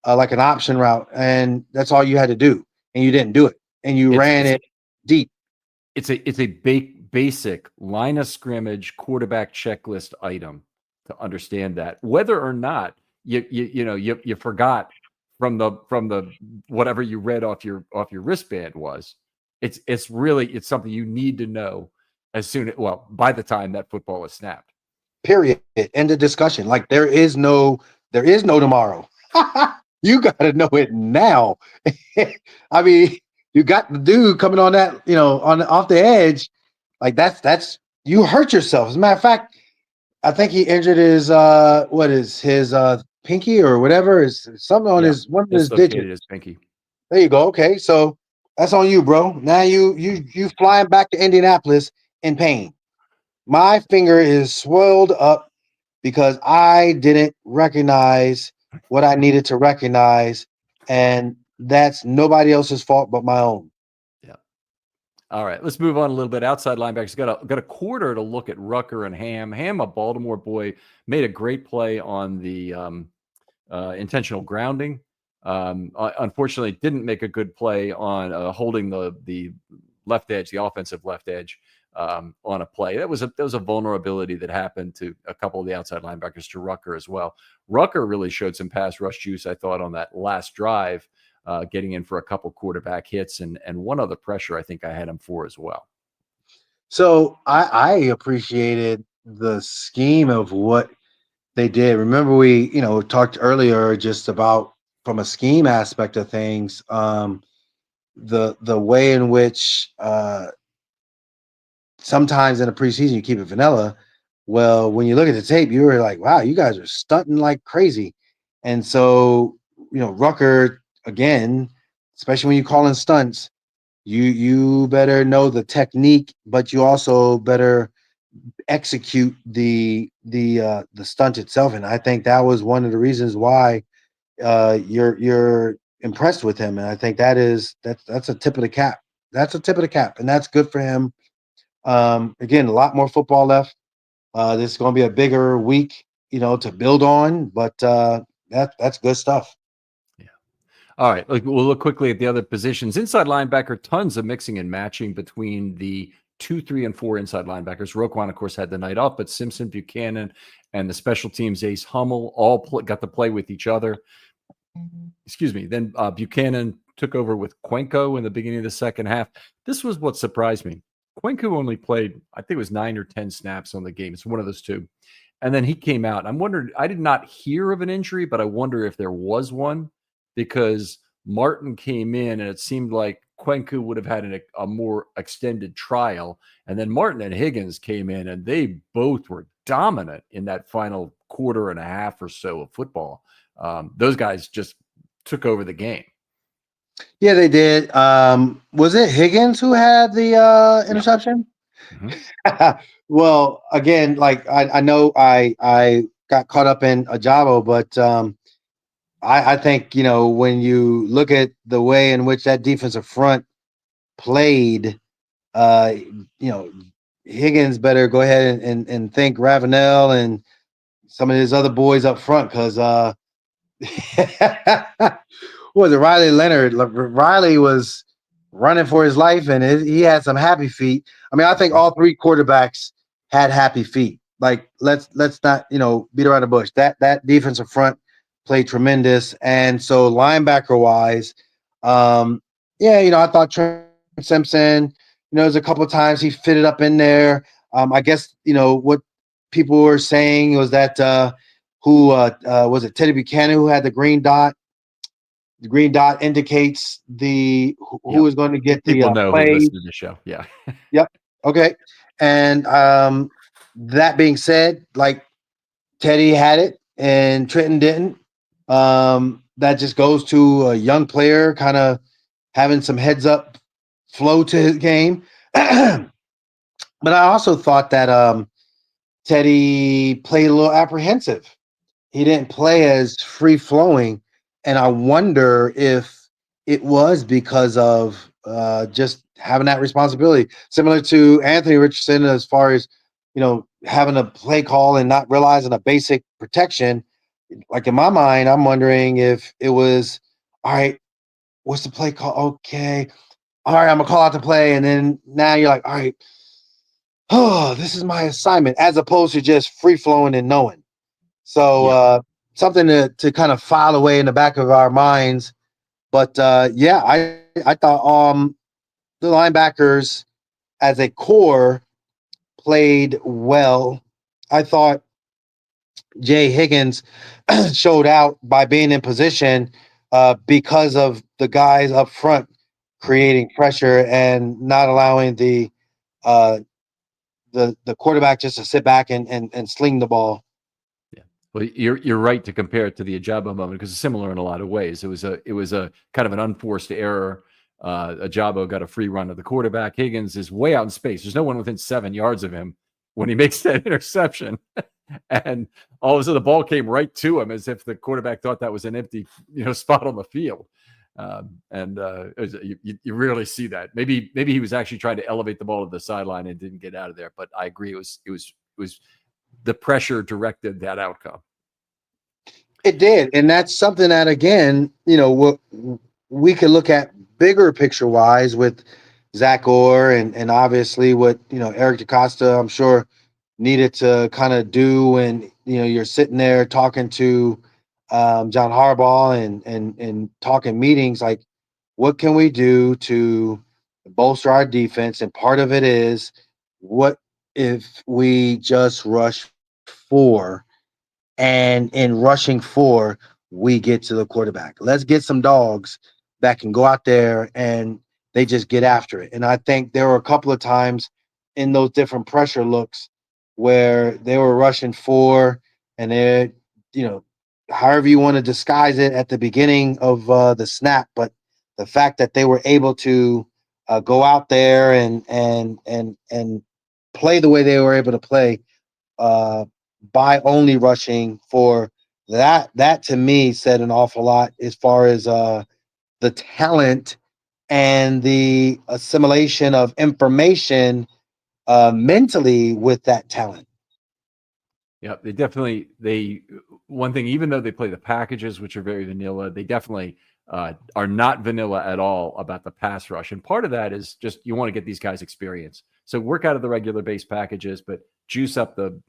like an option route. And that's all you had to do. And you didn't do it. And you ran it deep. It's a basic line of scrimmage quarterback checklist item to understand that, whether or not you forgot from the whatever you read off your wristband was. It's something you need to know by the time that football is snapped. Period. End of discussion. Like there is no tomorrow. You got to know it now. I mean, you got the dude coming on that, off the edge. Like that's you hurt yourself. As a matter of fact, I think he injured his pinky or whatever, is something on his one of his digits. His pinky. There you go. Okay, so that's on you, bro. Now you flying back to Indianapolis in pain. My finger is swelled up because I didn't recognize what I needed to recognize, and that's nobody else's fault but my own. Yeah. All right, let's move on a little bit. Outside linebackers got a quarter to look at Rucker and Ham. Ham, a Baltimore boy, made a great play on the intentional grounding. Unfortunately, didn't make a good play on holding the left edge, the offensive left edge. On a play. That was a vulnerability that happened to a couple of the outside linebackers, to Rucker as well. Rucker really showed some pass rush juice, I thought, on that last drive, getting in for a couple quarterback hits and one other pressure I think I had him for as well. So I appreciated the scheme of what they did. Remember we, talked earlier just about from a scheme aspect of things, the way in which sometimes in a preseason you keep it vanilla. Well, when you look at the tape, you were like, wow, you guys are stunting like crazy. And so, Rucker, again, especially when you call in stunts, you better know the technique, but you also better execute the stunt itself. And I think that was one of the reasons why you're impressed with him. And I think that's a tip of the cap. That's a tip of the cap, and that's good for him. Again, a lot more football left. This is going to be a bigger week, to build on, but that's good stuff. Yeah. All right. We'll look quickly at the other positions. Inside linebacker, tons of mixing and matching between the 2, 3, and 4 inside linebackers. Roquan, of course, had the night off, but Simpson, Buchanan, and the special teams ace Hummel all got to play with each other. Excuse me. Then Buchanan took over with Cuenco in the beginning of the second half. This was what surprised me. Cuenco only played, I think it was 9 or 10 snaps on the game. It's one of those two. And then he came out. I'm wondering, I did not hear of an injury, but I wonder if there was one, because Martin came in and it seemed like Cuenco would have had a more extended trial. And then Martin and Higgins came in and they both were dominant in that final quarter and a half or so of football. Those guys just took over the game. Yeah, they did. Was it Higgins who had the interception? Mm-hmm. Well, again, like I know I got caught up in Ajabo, but I think, when you look at the way in which that defensive front played, Higgins better go ahead and thank Ravenel and some of his other boys up front, because was it Riley Leonard? Riley was running for his life, and he had some happy feet. I mean, I think all three quarterbacks had happy feet. Like, let's not beat around the bush. That defensive front played tremendous, and so linebacker wise, I thought Trent Simpson, there's a couple of times he fitted up in there. I guess what people were saying was that who was it? Teddy Buchanan, who had the green dot. The green dot indicates who is going to get the people know play. who listen to the show. Yeah. Yep. Okay. And that being said, like, Teddy had it and Trenton didn't. That just goes to a young player kind of having some heads up flow to his game. But I also thought that Teddy played a little apprehensive. He didn't play as free flowing. And I wonder if it was because of just having that responsibility, similar to Anthony Richardson, as far as, having a play call and not realizing a basic protection. Like, in my mind, I'm wondering if it was, all right, what's the play call? Okay. All right, I'm going to call out the play. And then now you're like, all right, oh, this is my assignment, as opposed to just free flowing and knowing. So, something to kind of file away in the back of our minds. But I thought the linebackers as a core played well. I thought Jay Higgins showed out by being in position because of the guys up front creating pressure and not allowing the quarterback just to sit back and sling the ball. Well, you're right to compare it to the Ajabo moment, because it's similar in a lot of ways. It was a kind of an unforced error. Ajabo got a free run of the quarterback. Higgins is way out in space. There's no one within 7 yards of him when he makes that interception, and all of a sudden the ball came right to him, as if the quarterback thought that was an empty spot on the field. You rarely see that. Maybe he was actually trying to elevate the ball to the sideline and didn't get out of there. But I agree, it was the pressure directed that outcome. It did. And that's something that, again, we could look at bigger picture wise with Zach Orr and obviously what, Eric DaCosta, I'm sure, needed to kind of do. And, you're sitting there talking to John Harbaugh and talking meetings, like, what can we do to bolster our defense? And part of it is, what if we just rush 4, and in rushing 4, we get to the quarterback? Let's get some dogs that can go out there and they just get after it. And I think there were a couple of times in those different pressure looks where they were rushing 4, and they're, however you want to disguise it at the beginning of the snap. But the fact that they were able to go out there and play the way they were able to play by only rushing 4, that to me said an awful lot as far as the talent and the assimilation of information mentally with that talent. Yeah, one thing, even though they play the packages, which are very vanilla, they definitely are not vanilla at all about the pass rush. And part of that is just, you want to get these guys experience. So work out of the regular base packages, but juice up the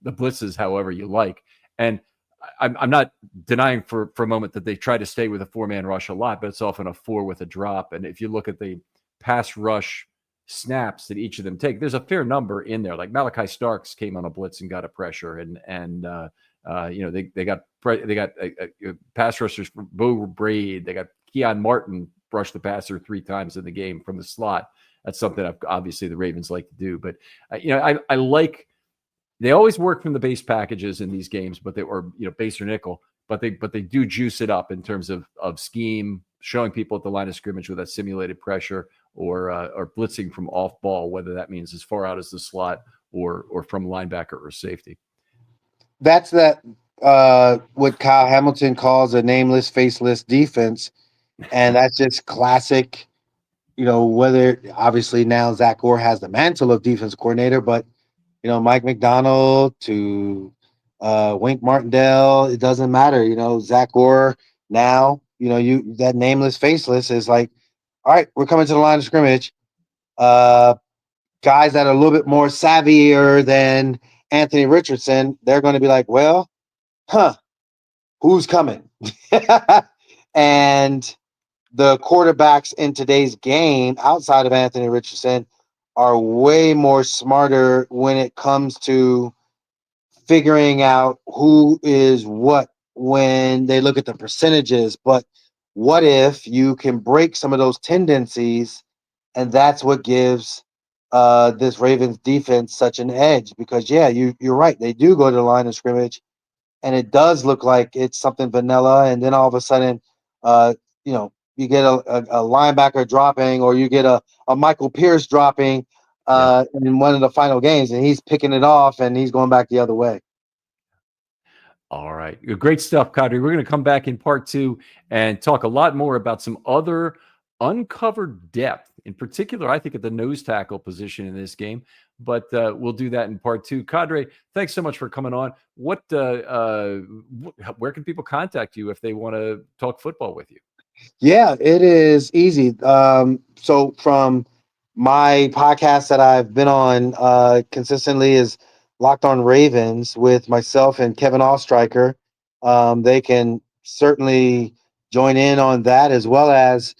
blitzes however you like. And I'm not denying for a moment that they try to stay with a 4-man rush a lot, but it's often a 4 with a drop. And if you look at the pass rush snaps that each of them take, there's a fair number in there. Like Malachi Starks came on a blitz and got a pressure, and they got pass rushers for Bo Braid. They got Keon Martin brushed the passer 3 times in the game from the slot. That's something obviously the Ravens like to do. But I like. They always work from the base packages in these games, but base or nickel, but they do juice it up in terms of scheme, showing people at the line of scrimmage with that simulated pressure or blitzing from off ball, whether that means as far out as the slot or from linebacker or safety. That's what Kyle Hamilton calls a nameless, faceless defense, and that's just classic. Whether obviously now Zach Orr has the mantle of defense coordinator, but Mike McDonald to Wink Martindale, it doesn't matter. Zach Orr now, that nameless, faceless is like, all right, we're coming to the line of scrimmage. Guys that are a little bit more savvier than Anthony Richardson, they're going to be like, well, who's coming? And the quarterbacks in today's game outside of Anthony Richardson are way more smarter when it comes to figuring out who is what when they look at the percentages. But what if you can break some of those tendencies, and that's what gives this Ravens defense such an edge? Because, you're right. They do go to the line of scrimmage, and it does look like it's something vanilla, and then all of a sudden, you get a linebacker dropping, or you get a Michael Pierce dropping in one of the final games, and he's picking it off, and he's going back the other way. All right. Great stuff, Qadry. We're going to come back in part 2 and talk a lot more about some other uncovered depth. In particular, I think at the nose tackle position in this game, but we'll do that in part 2. Qadry, thanks so much for coming on. Where can people contact you if they want to talk football with you? Yeah, it is easy. So from my podcast that I've been on consistently is Locked On Ravens with myself and Kevin Ostreicher. They can certainly join in on that, as well as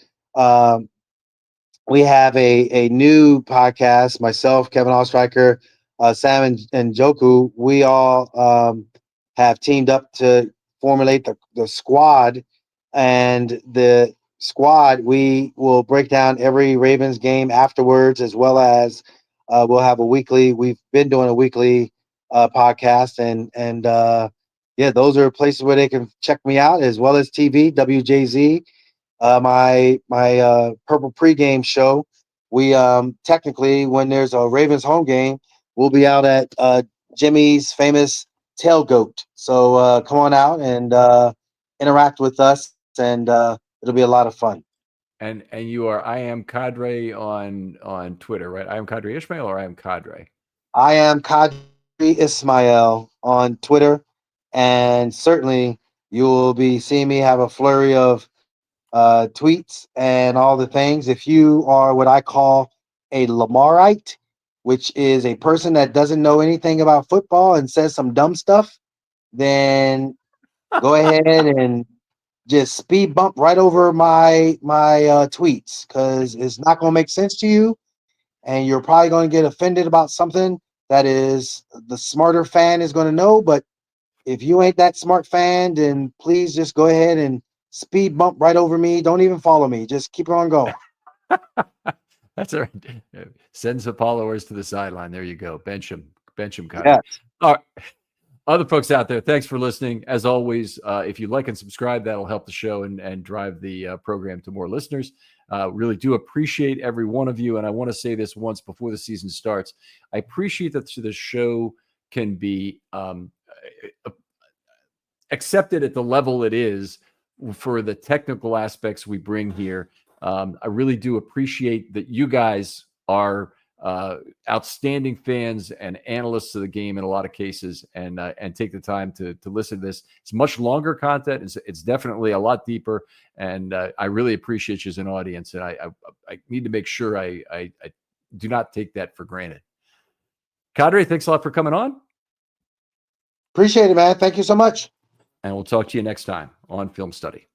we have a new podcast, myself, Kevin Ostreicher, Sam and Joku. We all have teamed up to formulate the squad. And the squad, we will break down every Ravens game afterwards, as well as we'll have we've been doing a weekly podcast. And those are places where they can check me out, as well as TV, WJZ, my Purple Pregame show. We technically, when there's a Ravens home game, we'll be out at Jimmy's famous Tailgoat. So come on out and interact with us, and it'll be a lot of fun. And you are I am Qadry on Twitter, right? I am Qadry Ismail, or I am Qadry? I am Qadry Ismail on Twitter, and certainly you will be seeing me have a flurry of tweets and all the things. If you are what I call a Lamarite, which is a person that doesn't know anything about football and says some dumb stuff, then go ahead and just speed bump right over my tweets, because it's not going to make sense to you, and you're probably going to get offended about something that is the smarter fan is going to know. But if you ain't that smart fan, then please just go ahead and speed bump right over me. Don't even follow me. Just keep on going. That's all right. Send some followers to the sideline. There you go. Bench him, Qadry. Yes. All right. Other folks out there, thanks for listening. As always, if you like and subscribe, that'll help the show and drive the program to more listeners. Really do appreciate every one of you. And I want to say this once before the season starts. I appreciate that the show can be accepted at the level it is for the technical aspects we bring here. I really do appreciate that you guys are outstanding fans and analysts of the game in a lot of cases, and take the time to listen to this. It's much longer content. It's definitely a lot deeper, and I really appreciate you as an audience. And I need to make sure I do not take that for granted. Qadry, thanks a lot for coming on. Appreciate it, man. Thank you so much. And we'll talk to you next time on Film Study.